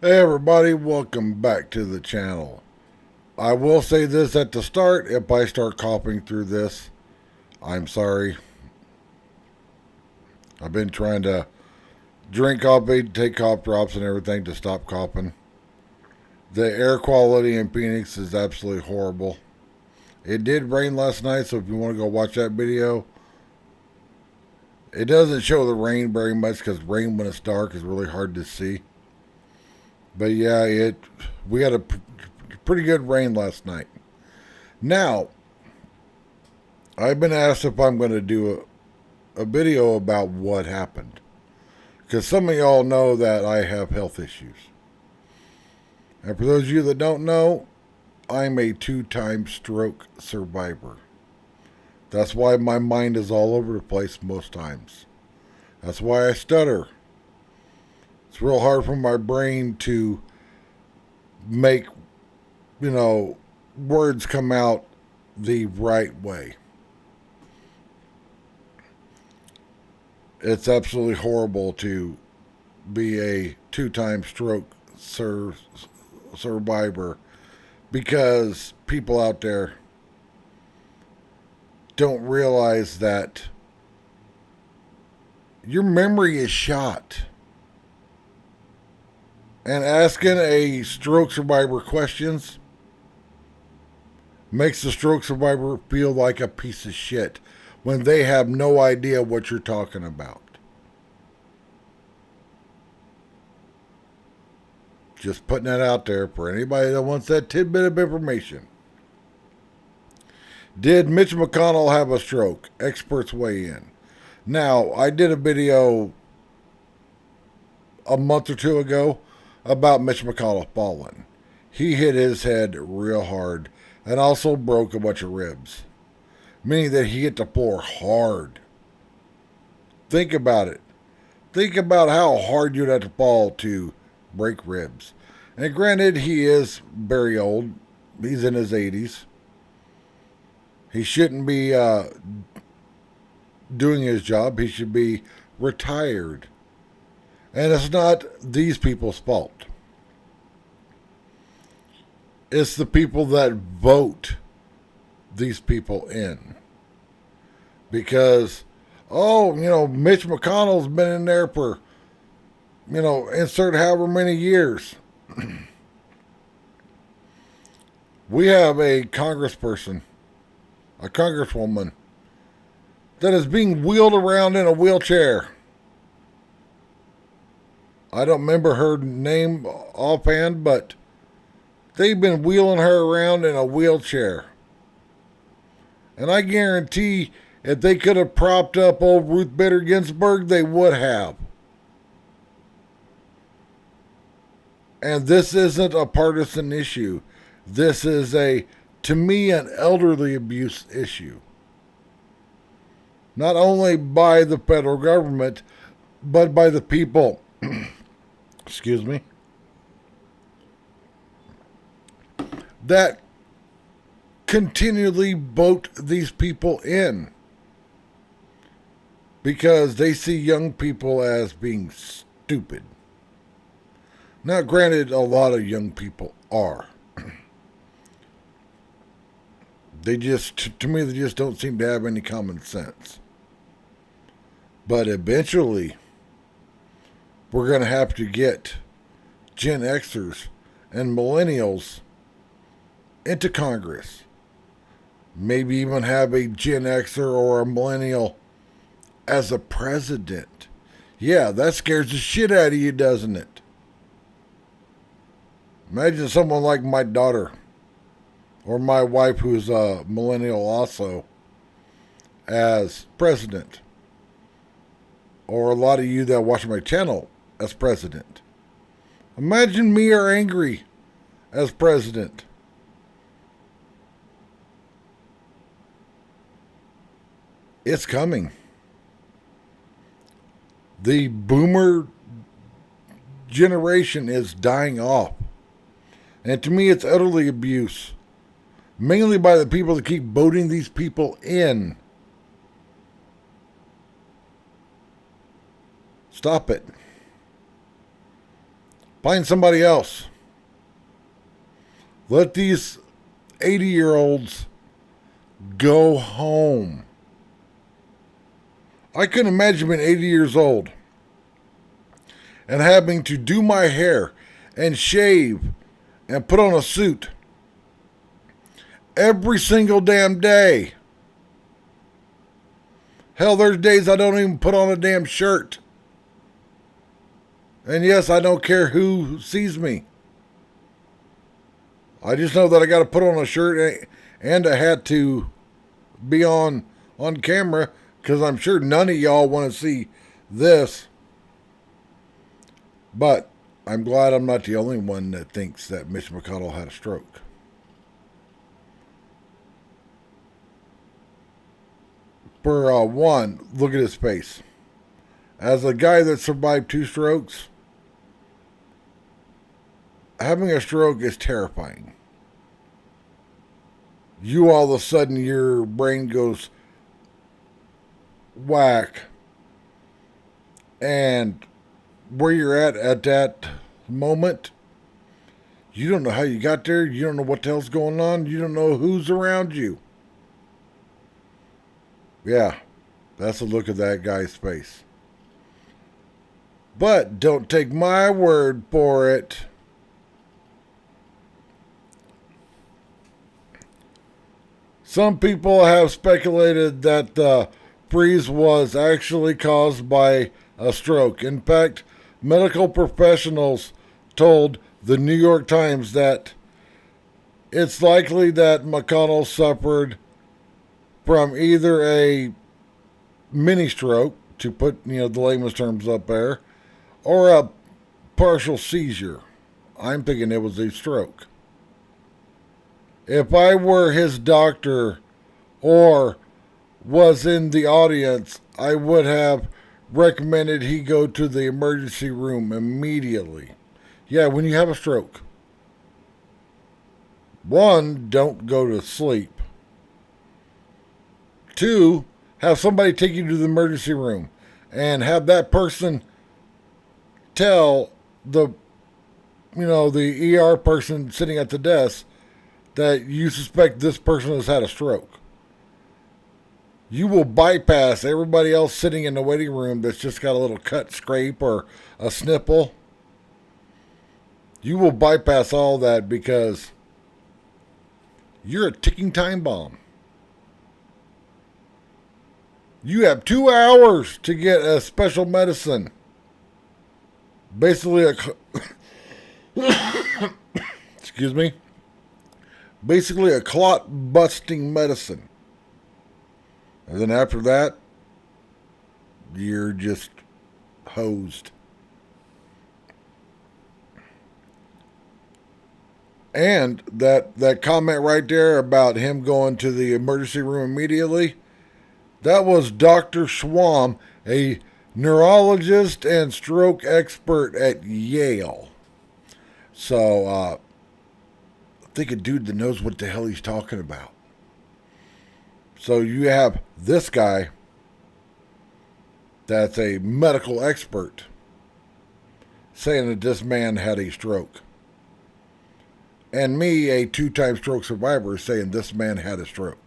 Hey everybody, welcome back to the channel. I will say this at the start, if I start coughing through this, I'm sorry. I've been trying to drink coffee, take cough drops and everything to stop coughing. The air quality in Phoenix is absolutely horrible. It did rain last night, so if you want to go watch that video, it doesn't show the rain very much because rain when it's dark is really hard to see. But yeah, we had a pretty good rain last night. Now, I've been asked if I'm going to do a video about what happened. Because some of y'all know that I have health issues. And for those of you that don't know, I'm a 2-time stroke survivor. That's why my mind is all over the place most times. That's why I stutter. It's real hard for my brain to make, words come out the right way. It's absolutely horrible to be a 2-time stroke survivor because people out there don't realize that your memory is shot. And asking a stroke survivor questions makes the stroke survivor feel like a piece of shit when they have no idea what you're talking about. Just putting that out there for anybody that wants that tidbit of information. Did Mitch McConnell have a stroke? Experts weigh in. Now, I did a video a month or two ago about Mitch McConnell falling. He hit his head real hard and also broke a bunch of ribs, meaning that he hit the floor hard. Think about it. Think about how hard you'd have to fall to break ribs. And granted, he is very old. He's in his 80s. He shouldn't be doing his job. He should be retired. And it's not these people's fault. It's the people that vote these people in. Because, Mitch McConnell's been in there for, insert however many years. We have a congressperson, a congresswoman, that is being wheeled around in a wheelchair. I don't remember her name offhand, but they've been wheeling her around in a wheelchair. And I guarantee if they could have propped up old Ruth Bader Ginsburg, they would have. And this isn't a partisan issue. This is to me, an elderly abuse issue. Not only by the federal government, but by the people, excuse me, that continually vote these people in because they see young people as being stupid. Now, granted, a lot of young people are. To me, they just don't seem to have any common sense. But eventually, we're going to have to get Gen Xers and millennials into Congress. Maybe even have a Gen Xer or a millennial as a president. Yeah, that scares the shit out of you, doesn't it? Imagine someone like my daughter or my wife, who's a millennial also, as president. Or a lot of you that watch my channel as president. Imagine me are angry as president. It's coming. The boomer generation is dying off. And to me, it's utterly abuse. Mainly by the people that keep voting these people in. Stop it. Find somebody else. Let these 80-year-olds go home. I couldn't imagine being 80 years old and having to do my hair and shave and put on a suit every single damn day. Hell, there's days I don't even put on a damn shirt. And yes, I don't care who sees me. I just know that I got to put on a shirt and a hat to be on camera, because I'm sure none of y'all want to see this. But I'm glad I'm not the only one that thinks that Mitch McConnell had a stroke. For one, look at his face. As a guy that survived 2 strokes, having a stroke is terrifying. You all of a sudden, your brain goes whack. And where you're at that moment, you don't know how you got there. You don't know what the hell's going on. You don't know who's around you. Yeah, that's a look at that guy's face. But don't take my word for it. Some people have speculated that the freeze was actually caused by a stroke. In fact, medical professionals told the New York Times that it's likely that McConnell suffered from either a mini stroke, to put the layman's terms up there, or a partial seizure. I'm thinking it was a stroke. If I were his doctor or was in the audience, I would have recommended he go to the emergency room immediately. Yeah, when you have a stroke. 1, don't go to sleep. 2, have somebody take you to the emergency room and have that person tell the ER person sitting at the desk that you suspect this person has had a stroke. You will bypass everybody else sitting in the waiting room that's just got a little cut, scrape, or a snipple. You will bypass all that because you're a ticking time bomb. You have 2 hours to get a special medicine. Basically excuse me. Basically a clot busting medicine. And then after that, you're just hosed. And that comment right there about him going to the emergency room immediately, that was Dr. Schwam, a neurologist and stroke expert at Yale. So, I think a dude that knows what the hell he's talking about. So you have this guy that's a medical expert saying that this man had a stroke. And me, a 2-time stroke survivor, saying this man had a stroke.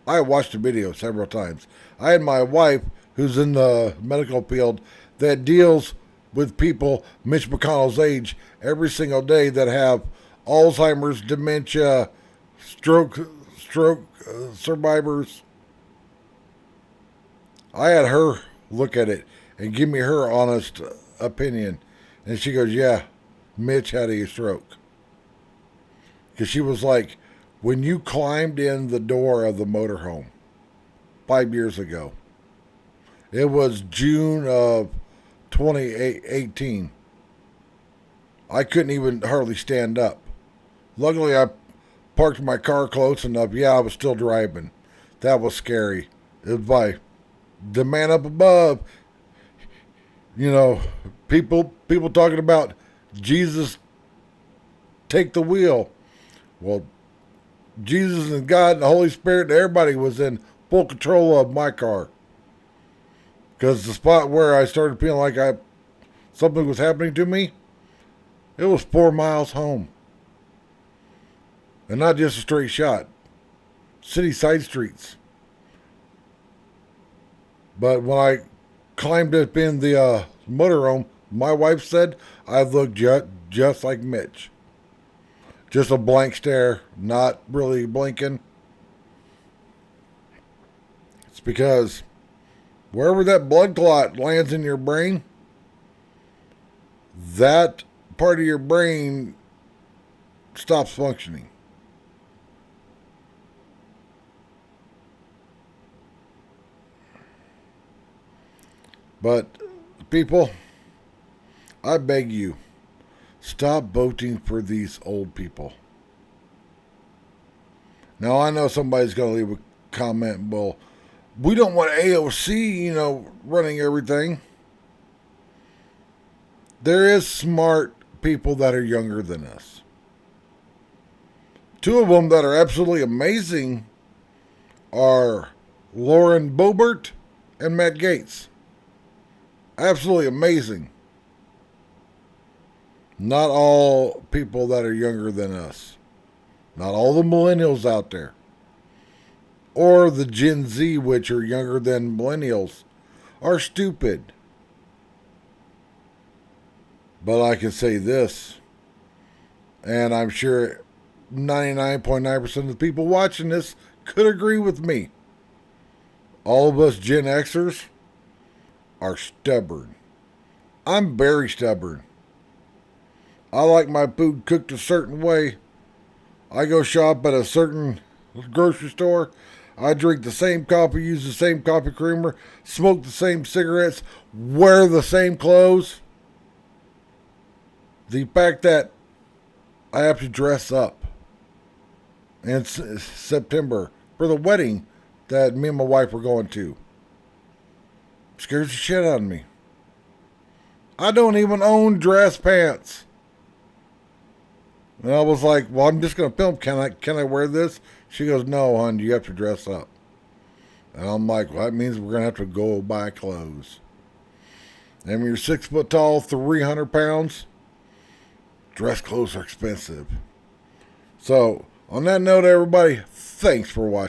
I watched the video several times. I had my wife, who's in the medical field, that deals with people Mitch McConnell's age every single day that have Alzheimer's, dementia, stroke survivors. I had her look at it and give me her honest opinion. And she goes, yeah, Mitch had a stroke. Because she was like, when you climbed in the door of the motorhome 5 years ago, it was June of 2018. I couldn't even hardly stand up. Luckily, I parked my car close enough. Yeah, I was still driving. That was scary. It was by the man up above. People talking about Jesus take the wheel. Well, Jesus and God and the Holy Spirit and everybody was in full control of my car. Because the spot where I started feeling like something was happening to me, It was 4 miles home. And not just a straight shot. City side streets. But when I climbed up in the motorhome, my wife said I looked just like Mitch. Just a blank stare, not really blinking. It's because wherever that blood clot lands in your brain, that part of your brain stops functioning. But people, I beg you, stop voting for these old people. Now, I know somebody's going to leave a comment, well, we don't want AOC, running everything. There is smart people that are younger than us. Two of them that are absolutely amazing are Lauren Boebert and Matt Gaetz. Absolutely amazing. Not all people that are younger than us. Not all the millennials out there. Or the Gen Z, which are younger than millennials, are stupid. But I can say this, and I'm sure 99.9% of the people watching this could agree with me. All of us Gen Xers are stubborn. I'm very stubborn. I like my food cooked a certain way. I go shop at a certain grocery store. I drink the same coffee, use the same coffee creamer, smoke the same cigarettes, wear the same clothes. The fact that I have to dress up in September for the wedding that me and my wife were going to scares the shit out of me. I don't even own dress pants. And I was like, well, I'm just going to film. Can I wear this? She goes, no, hon, you have to dress up. And I'm like, well, that means we're going to have to go buy clothes. And when you're 6 foot tall, 300 pounds, dress clothes are expensive. So, on that note, everybody, thanks for watching.